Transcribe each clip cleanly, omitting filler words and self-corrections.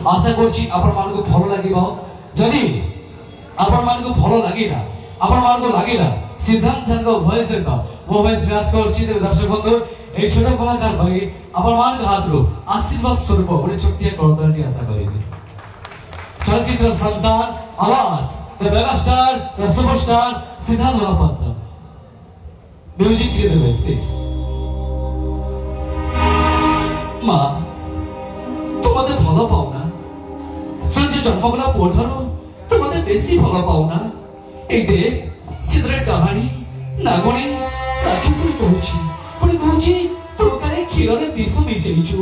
आशा करछि आपण मानको भलो लागिबो जदि आपण मानको भलो लागिला आपण मानको लागिला सिद्धांत संग वॉइस तो वो वॉइस व्यास करछि दर्शक बंधु এই ছোট কলাকার ভাই আমার মান হাতরো আশীর্বাদ স্বরূপ বলে ছোট্টিয়া করতালটি আশা করিনি চলচ্চিত্র সন্তান আওয়াজ the megastar the superstar Siddharth Mahapatra music দিয়ে দেবেন প্লিজ মা তোমাদের ভালো পাও না যে জন্মগুলা পড়ারো তোমাদের বেশি ভালো পাও না এই দেখ চিত্রের কাহানি নাগনে রাখি শুরু করছি পুଣି କହୁଛି ତୁ କାଳେ କ୍ଷୀରରେ ବିଷ ମିଶେଇଛୁ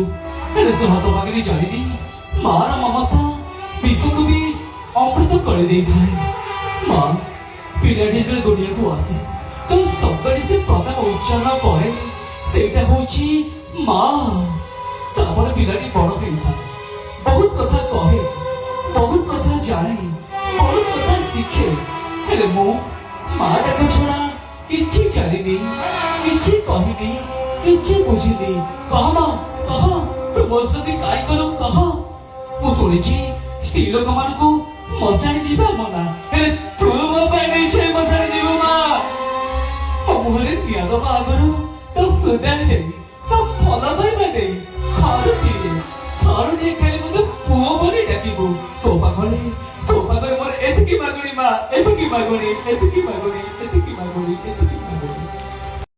ହେଲେ ସେ ହତଭାଗିନୀ ଜାଣିନି ମାର ମମତା ବିଷକୁ ବି ଅମୃତ କରିଦେଇଥାଏ ମା ପିଲାଟି ଯେତେବେଳେ ଦୁନିଆକୁ ଆସେ ଯୋଉ ଶବ୍ଦଟି ସେ ପ୍ରଥମ ଉଚ୍ଚାରଣ କରେ ସେଇଟା ହଉଛି ମା ତାପରେ ପିଲାଟି ବଡ ହେଇଥାଏ ବହୁତ କଥା କହେ ବହୁତ କଥା ଜାଣେ ବହୁତ କଥା ଶିଖେ ହେଲେ ମୁଁ ମା ଡାକ ଛଡା କିଛି ଜାଣିନି କିଛି କହିନି କିଛି ବୁଝିନି କହ ମା କହ ତୁ ମୋ ସହିତ କାଇ କଲୁ କହ ମୁଁ ଶୁଣିଛି ସ୍ତ୍ରୀ ଲୋକମାନଙ୍କୁ ମଶାଣି ଯିବା ମନା ହେଲେ ତୁ ମୋ ପାଇଁ ନିଶ୍ଚୟ ମଶାଣି ଯିବୁ ମା ମୋ ମୁହଁରେ ନିଆଁ ଦେବା ଆଗରୁ ତୋ ହୃଦୟ ଦେଇ ତୋ ଭଲ ପାଇବା ଦେଇ ଥରୁଟିଏ ଖାଲି ମୋତେ ପୁଅ ବୋଲି ଡାକିବୁ ତୋ ପାଖରେ ମୋର ଏତିକି ମାଗୁଣି ମା ଏତିକି ମାଗୁଣି